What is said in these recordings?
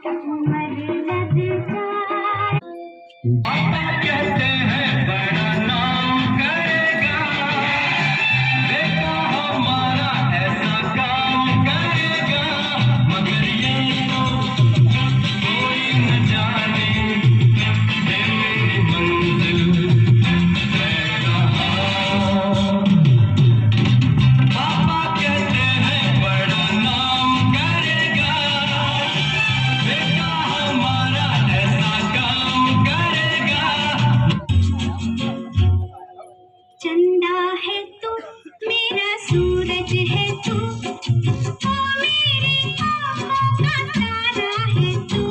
कहते हैं बड़ा नाम करेगा, बेटा हमारा ऐसा काम करेगा, मगर ये तो कोई न जाने ये मेरी मंजिल है कहाँ। पापा कहते हैं बड़ा नाम करेगा, बेटा हमारा ऐसा काम करेगा। चंदा है तू, मेरा सूरज है तू, ओ मेरे आँखों का तारा है तू।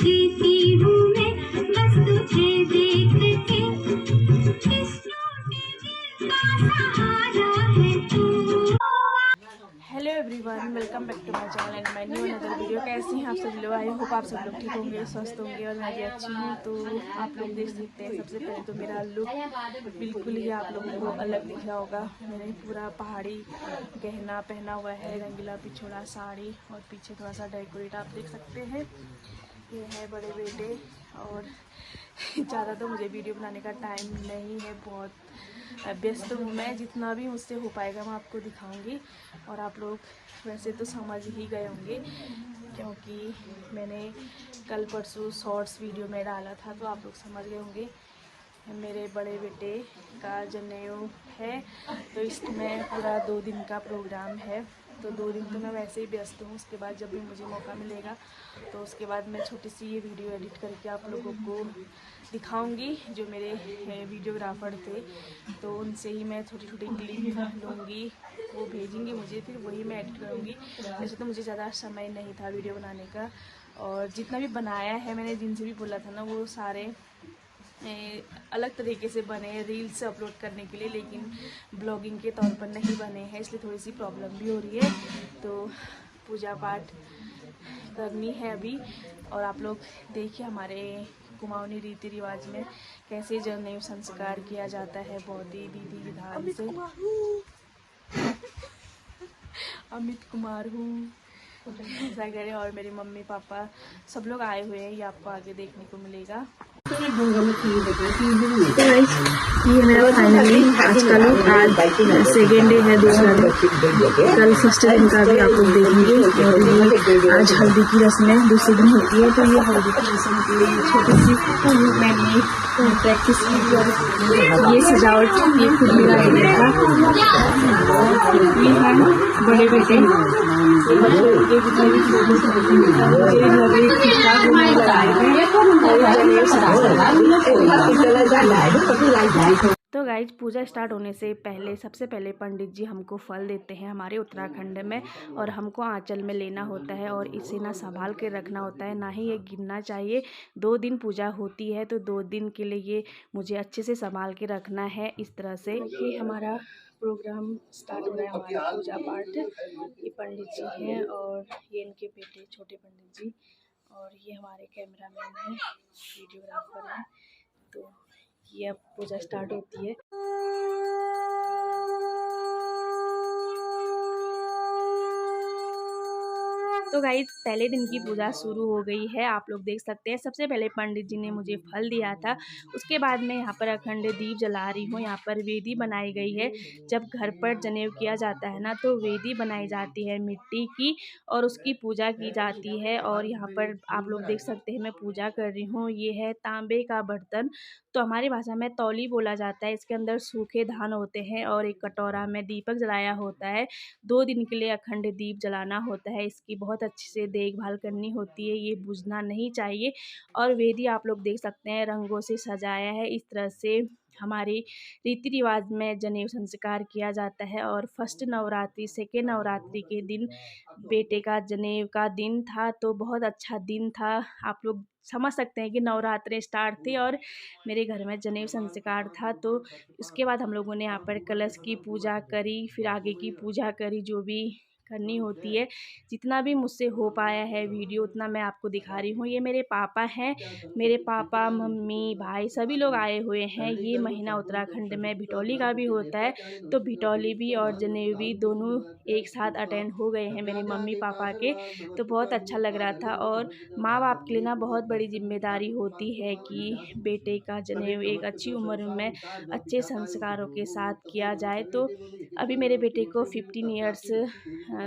जीती हूँ मैं बस तुझे देख के, इस टूटे दिल का सहारा है तू। Hello everyone, welcome back to my channel and my new another video. कैसे हैं आप सब लोग? आई होप आप सब लोग ठीक होंगे, स्वस्थ होंगे और मैं भी अच्छी हूँ। तो आप लोग देख सकते हैं, सबसे पहले तो मेरा लुक बिल्कुल ही आप लोगों को अलग दिख रहा होगा। मैंने पूरा पहाड़ी गहना पहना हुआ है, रंगीला पिछोड़ा साड़ी और पीछे थोड़ा सा डेकोरेट आप देख सकते हैं। ये है बड़े बेटे और ज़्यादा तो मुझे वीडियो बनाने का टाइम नहीं है, बहुत व्यस्त हूँ मैं। जितना भी मुझसे हो पाएगा मैं आपको दिखाऊंगी और आप लोग वैसे तो समझ ही गए होंगे क्योंकि मैंने कल परसों शॉर्ट्स वीडियो में डाला था, तो आप लोग समझ गए होंगे। मेरे बड़े बेटे का जनेऊ है, तो इसमें पूरा 2 दिन का प्रोग्राम है। तो 2 दिन तो मैं वैसे ही व्यस्त हूँ, उसके बाद जब भी मुझे मौका मिलेगा तो उसके बाद मैं छोटी सी ये वीडियो एडिट करके आप लोगों को दिखाऊंगी। जो मेरे वीडियोग्राफर थे तो उनसे ही मैं छोटी छोटी क्लिप लूँगी, वो भेजेंगे मुझे, फिर वही मैं एडिट करूँगी। वैसे तो मुझे ज़्यादा समय नहीं था वीडियो बनाने का, और जितना भी बनाया है मैंने जिनसे भी बोला था ना, वो सारे अलग तरीके से बने रील्स अपलोड करने के लिए, लेकिन ब्लॉगिंग के तौर पर नहीं बने हैं, इसलिए थोड़ी सी प्रॉब्लम भी हो रही है। तो पूजा पाठ करनी है अभी, और आप लोग देखिए हमारे कुमाऊनी रीति रिवाज में कैसे जनेऊ संस्कार किया जाता है, बहुत ही विधि विधान से। अमित कुमार हूँ ऐसा करें, और मेरे मम्मी पापा सब लोग आए हुए हैं, ये आपको आगे देखने को मिलेगा। तो ये मेरा फाइनली आज का लुक। आज सेकेंड डे है, दूसरा दिन। कल फर्स्ट दिन का भी आप लोग देखेंगे। और आज हल्दी की रस्में दूसरे दिन होती है, तो ये हल्दी की रस्म के लिए छोटी सी मैंने प्रैक्टिस की और ये सजावट ये खुद मेरा आइडिया था। ये है बड़े बेटे तो गाइज, पूजा स्टार्ट होने से पहले सबसे पहले पंडित जी हमको फल देते हैं हमारे उत्तराखंड में, और हमको आंचल में लेना होता है और इसे ना संभाल के रखना होता है, ना ही ये गिरना चाहिए। 2 दिन पूजा होती है, तो 2 दिन के लिए ये मुझे अच्छे से संभाल के रखना है। इस तरह से ये हमारा प्रोग्राम स्टार्ट हो रहा है, हमारा पूजा पाठ। ये पंडित जी हैं और ये इनके बेटे छोटे पंडित जी, और ये हमारे कैमरामैन हैं, वीडियोग्राफर हैं। तो ये अब पूजा स्टार्ट होती है। तो गाइस, पहले दिन की पूजा शुरू हो गई है, आप लोग देख सकते हैं। सबसे पहले पंडित जी ने मुझे फल दिया था, उसके बाद मैं यहाँ पर अखंड दीप जला रही हूँ। यहाँ पर वेदी बनाई गई है। जब घर पर जनेऊ किया जाता है ना, तो वेदी बनाई जाती है मिट्टी की और उसकी पूजा की जाती है। और यहाँ पर आप लोग देख सकते हैं मैं पूजा कर रही हूँ। ये है तांबे का बर्तन, तो हमारी भाषा में तौली बोला जाता है। इसके अंदर सूखे धान होते हैं और एक कटोरा में दीपक जलाया होता है। 2 दिन के लिए अखंड दीप जलाना होता है, इसकी बहुत अच्छे से देखभाल करनी होती है, ये बुझना नहीं चाहिए। और वेदी आप लोग देख सकते हैं रंगों से सजाया है। इस तरह से हमारे रीति रिवाज में जनेऊ संस्कार किया जाता है। और फर्स्ट नवरात्रि सेकेंड नवरात्रि के दिन बेटे का जनेऊ का दिन था, तो बहुत अच्छा दिन था। आप लोग समझ सकते हैं कि नवरात्रि स्टार्ट थी और मेरे घर में जनेऊ संस्कार था। तो उसके बाद हम लोगों ने यहाँ पर कलश की पूजा करी, फिर आगे की पूजा करी, जो भी करनी होती है। जितना भी मुझसे हो पाया है वीडियो उतना मैं आपको दिखा रही हूँ। ये मेरे पापा हैं, मेरे पापा, मम्मी, भाई सभी लोग आए हुए हैं। ये महीना उत्तराखंड में भिटौली का भी होता है, तो भिटौली भी और जनेऊ भी दोनों एक साथ अटेंड हो गए हैं मेरे मम्मी पापा के, तो बहुत अच्छा लग रहा था। और माँ बाप के लिए ना बहुत बड़ी जिम्मेदारी होती है कि बेटे का जनेऊ एक अच्छी उम्र में अच्छे संस्कारों के साथ किया जाए। तो अभी मेरे बेटे को 15 इयर्स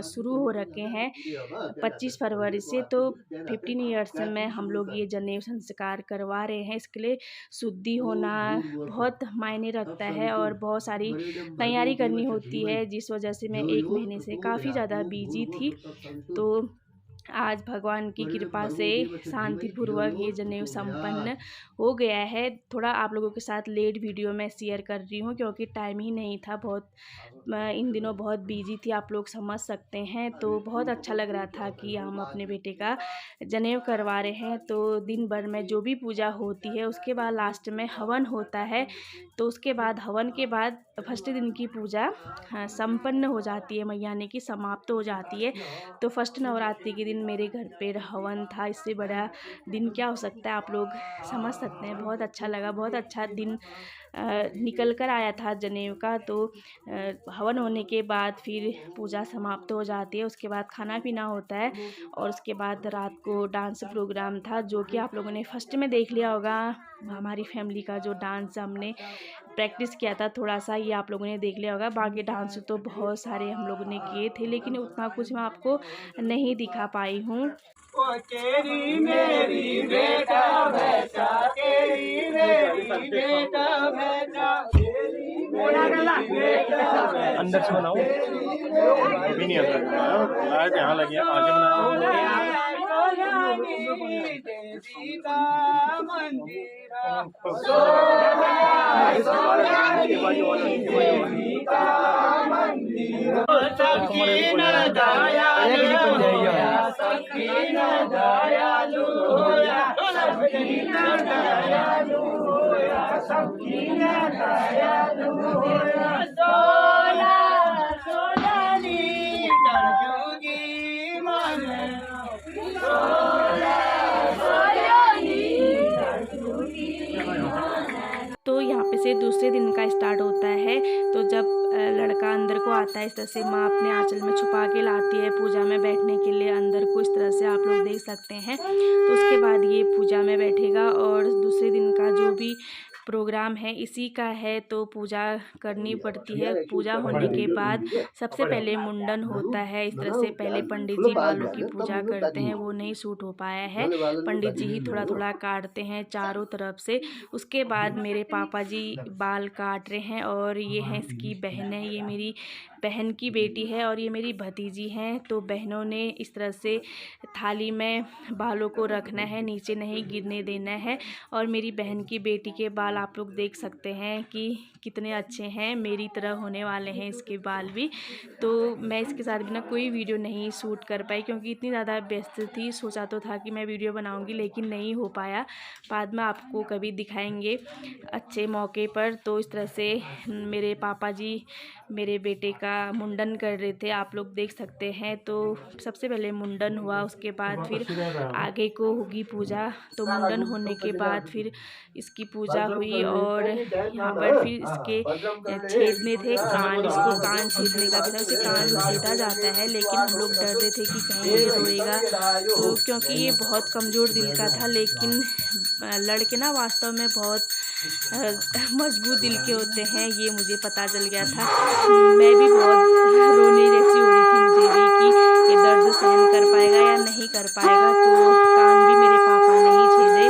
शुरू हो रखे हैं 25 फरवरी से, तो 15 इयर्स में हम लोग ये जनेऊ संस्कार करवा रहे हैं। इसके लिए शुद्धि होना बहुत मायने रखता है और बहुत सारी तैयारी करनी होती है, जिस वजह से मैं 1 महीने से काफ़ी ज़्यादा बिजी थी। तो आज भगवान की कृपा से शांतिपूर्वक ये जनेऊ संपन्न हो गया है। थोड़ा आप लोगों के साथ लेट वीडियो मैं शेयर कर रही हूँ क्योंकि टाइम ही नहीं था, बहुत इन दिनों बहुत बिजी थी, आप लोग समझ सकते हैं। तो बहुत अच्छा लग रहा था कि हम अपने बेटे का जनेऊ करवा रहे हैं। तो दिन भर में जो भी पूजा होती है उसके बाद लास्ट में हवन होता है, तो उसके बाद हवन के बाद फर्स्ट दिन की पूजा संपन्न हो जाती है, मैया ने की समाप्त हो जाती है। तो फर्स्ट नवरात्रि के दिन मेरे घर पे हवन था, इससे बड़ा दिन क्या हो सकता है, आप लोग समझ सकते हैं। बहुत अच्छा लगा, बहुत अच्छा दिन निकल कर आया था जनेऊ का। तो हवन होने के बाद फिर पूजा समाप्त हो जाती है, उसके बाद खाना पीना होता है और उसके बाद रात को डांस प्रोग्राम था, जो कि आप लोगों ने फर्स्ट में देख लिया होगा। हमारी फैमिली का जो डांस हमने प्रैक्टिस किया था थोड़ा सा, ये आप लोगों ने देख लिया होगा। बाकी डांस तो बहुत सारे हम लोगों ने किए थे, लेकिन उतना कुछ मैं आपको नहीं दिखा पाई हूँ। तेरी मेरी बेटा बेटा, तेरी मेरी बेटा बेटा, अंदर से बनाओ, अभी नहीं अंदर आज यहाँ लगे आगे बनाओ। तो यहाँ पे से दूसरे दिन का स्टार्ट होता है। तो जब लड़का अंदर को आता है, इस तरह से माँ अपने आंचल में छुपा के लाती है पूजा में बैठने के लिए अंदर को, इस तरह से आप लोग देख सकते हैं। तो उसके बाद ये पूजा में बैठेगा और दूसरे दिन का जो भी प्रोग्राम है इसी का है, तो पूजा करनी पड़ती है। पूजा होने के बाद सबसे पहले मुंडन होता है। इस तरह से पहले पंडित जी बालों की पूजा करते हैं, वो नहीं सूट हो पाया है, पंडित जी ही थोड़ा थोड़ा काटते हैं चारों तरफ से। उसके बाद मेरे पापा जी बाल काट रहे हैं और ये है इसकी बहन है, ये मेरी बहन की बेटी है और ये मेरी भतीजी हैं। तो बहनों ने इस तरह से थाली में बालों को रखना है, नीचे नहीं गिरने देना है। और मेरी बहन की बेटी के बाल आप लोग देख सकते हैं कि कितने अच्छे हैं, मेरी तरह होने वाले हैं इसके बाल भी। तो मैं इसके साथ भी ना कोई वीडियो नहीं शूट कर पाई क्योंकि इतनी ज़्यादा व्यस्त थी। सोचा तो था कि मैं वीडियो बनाऊंगी लेकिन नहीं हो पाया, बाद में आपको कभी दिखाएंगे अच्छे मौके पर। तो इस तरह से मेरे पापा जी मेरे बेटे का मुंडन कर रहे थे, आप लोग देख सकते हैं। तो सबसे पहले मुंडन हुआ, उसके बाद फिर आगे को होगी पूजा। तो मुंडन होने के बाद फिर इसकी पूजा हुई और यहाँ पर फिर इसके छेदने थे कान, इसको कान छेदने का भी था, उसे कान छेदा जाता है। लेकिन हम लोग डर रहे थे कि कहीं ये रोएगा, तो क्योंकि ये बहुत कमज़ोर दिल का था। लेकिन लड़के ना वास्तव में बहुत मजबूत दिल के होते हैं, ये मुझे पता चल गया था। मैं भी बहुत रोने जैसी हो रही थी मुझे भी कि ये दर्द सहन कर पाएगा या नहीं कर पाएगा। तो कान भी मेरे पापा ने ही छेदे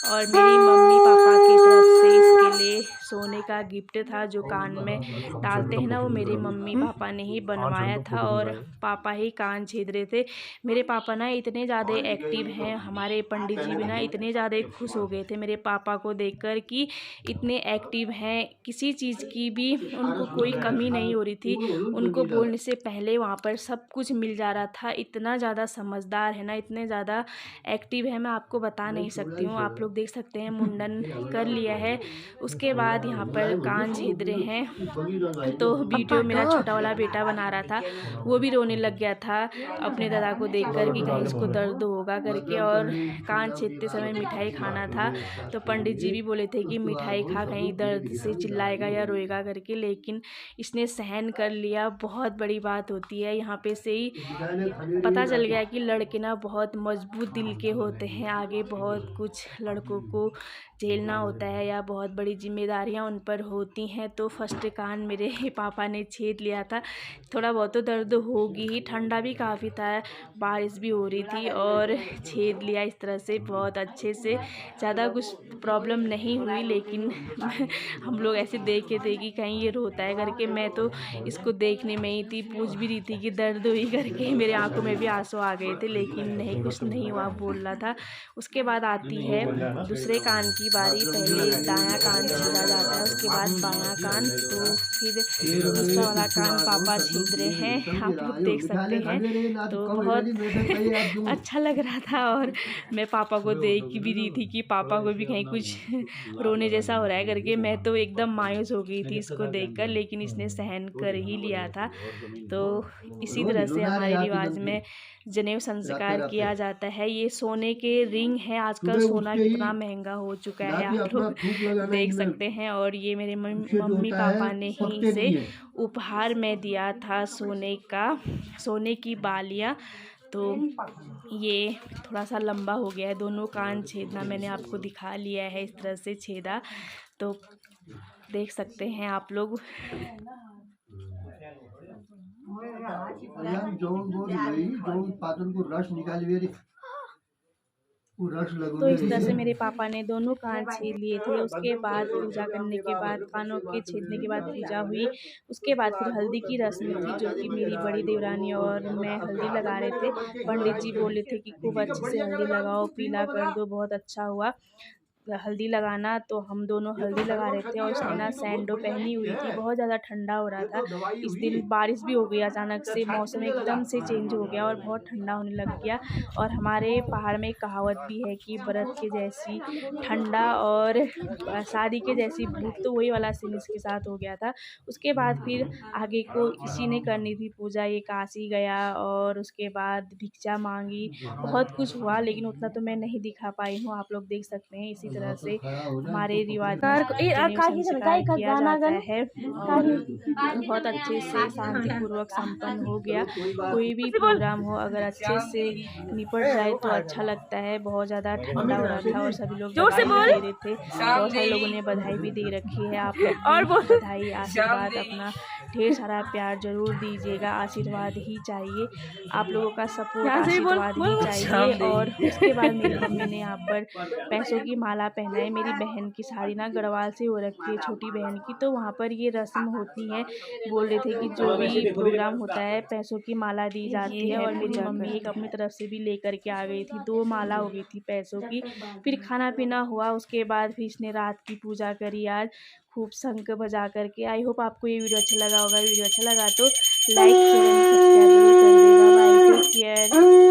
और मेरी मम्मी पापा की तरफ से इसके लिए सोने का गिफ्ट था जो कान में डालते हैं ना, वो मेरे मम्मी पापा ने ही बनवाया था और पापा ही कान छेद रहे थे। मेरे पापा ना इतने ज़्यादा एक्टिव हैं, हमारे पंडित जी भी ना इतने ज़्यादा खुश हो गए थे मेरे पापा को देखकर कि इतने एक्टिव हैं, किसी चीज़ की भी उनको कोई कमी नहीं हो रही थी। उनको बोलने से पहले वहाँ पर सब कुछ मिल जा रहा था। इतना ज़्यादा समझदार है ना, इतने ज़्यादा एक्टिव है, मैं आपको बता नहीं सकती हूँ। आप लोग देख सकते हैं मुंडन कर लिया है। उसके बाद यहाँ पर पर कान छेद रहे हैं। तो वीडियो मेरा छोटा वाला बेटा बना रहा था, वो भी रोने लग गया था अपने दादा को देखकर कि कहीं इसको दर्द होगा करके। और कान छेदते समय मिठाई खाना था, तो पंडित जी भी बोले थे कि मिठाई खा, कहीं दर्द से चिल्लाएगा या रोएगा करके, लेकिन इसने सहन कर लिया। बहुत बड़ी बात होती है, यहाँ पे से ही पता चल गया कि लड़के ना बहुत मजबूत दिल के होते हैं। आगे बहुत कुछ लड़कों को झेलना होता है या बहुत बड़ी जिम्मेदारियां उन पर होती हैं। तो फर्स्ट कान मेरे पापा ने छेद लिया था। थोड़ा बहुत तो दर्द होगी ही, ठंडा भी काफ़ी था, बारिश भी हो रही थी, और छेद लिया इस तरह से बहुत अच्छे से। ज़्यादा कुछ प्रॉब्लम नहीं हुई, लेकिन हम लोग ऐसे देखे थे कि कहीं ये रोता है करके। मैं तो इसको देखने में ही थी, पूछ भी रही थी कि दर्द हुई करके। मेरे आंखों में भी आंसू आ गए थे, लेकिन नहीं, कुछ नहीं हुआ बोल रहा था। उसके बाद आती है दूसरे कान की बारी। पहले दायां कान छीला जाता है, उसके बाद बायां कान, तो फिर दूसरा वाला कान पापा छीद रहे हैं, आप लोग देख सकते हैं। तो बहुत अच्छा लग रहा था, और मैं पापा को देख भी रही थी कि पापा को भी कहीं कुछ रोने जैसा हो रहा है करके। मैं तो एकदम मायूस हो गई थी इसको देखकर, लेकिन इसने सहन कर ही लिया था। तो इसी तरह से हमारे रिवाज में जनेऊ संस्कार किया जाता है। ये सोने के रिंग है, आजकल सोना कितना महंगा हो चुका है, आप लोग देख सकते हैं। और ये मेरे मम्मी पापा ने ही इसे उपहार में दिया था, सोने की बालियाँ। तो ये थोड़ा सा लंबा हो गया है, दोनों कान छेदना मैंने आपको दिखा लिया है, इस तरह से छेदा। तो देख सकते हैं आप लोग। तो इस तरह से मेरे पापा ने दोनों कान छेद लिए थे। उसके बाद पूजा करने के बाद, कानों के छेदने के बाद पूजा हुई। उसके बाद फिर हल्दी की रस्म थी, जो कि मेरी बड़ी देवरानी और मैं हल्दी लगा रहे थे। पंडित जी बोले थे कि खूब अच्छे से हल्दी लगाओ, पीला कर दो, बहुत अच्छा हुआ हल्दी लगाना। तो हम दोनों हल्दी लगा रहे थे, और उसने ना सैंडो पहनी हुई थी। बहुत ज़्यादा ठंडा हो रहा था, इस दिन बारिश भी हो गई अचानक से, मौसम एकदम से चेंज हो गया और बहुत ठंडा होने लग गया। और हमारे पहाड़ में एक कहावत भी है कि बर्फ़ के जैसी ठंडा और शादी के जैसी भूख, तो वही वाला सीन इसके साथ हो गया था। उसके बाद फिर आगे को इसी ने करनी थी पूजा, ये काशी गया और उसके बाद भिक्षा मांगी, बहुत कुछ हुआ, लेकिन उतना तो मैं नहीं दिखा पाई हूँ। आप लोग देख सकते हैं। इसी तरह से हमारे रिवाज जनेऊ संस्कार किया जाता है, और बहुत अच्छे से शांतिपूर्वक संपन्न हो गया। कोई भी प्रोग्राम हो, अगर अच्छे से निपट जाए तो अच्छा लगता है। बहुत ज़्यादा ठंडा हो रहा था और सभी लोग बधाई दे रहे थे, बहुत सारे लोगों ने बधाई भी दे रखी है। आप लोग और बधाई, आशीर्वाद, अपना ढेर सारा प्यार जरूर दीजिएगा। आशीर्वाद ही चाहिए, आप लोगों का सपोर्ट, आशीर्वाद ही चाहिए। और उसके बाद मेरी मम्मी ने यहाँ पर पैसों की माला पहनाई। मेरी बहन की शादी ना गढ़वाल से हो रखी है, छोटी बहन की, तो वहाँ पर ये रस्म होती है। बोल रहे थे कि जो भी प्रोग्राम होता है पैसों की माला दी जाती है, और मेरी मम्मी एक अपनी तरफ से भी लेकर के आ गई थी, 2 माला हो गई थी पैसों की। फिर खाना पीना हुआ, उसके बाद फिर इसने रात की पूजा करी आज खूब शंख बजा करके। आई होप आपको ये वीडियो अच्छा लगा होगा। वीडियो अच्छा लगा तो लाइक शेयर एंड सब्सक्राइब जरूर कर देगा। Bye, take care.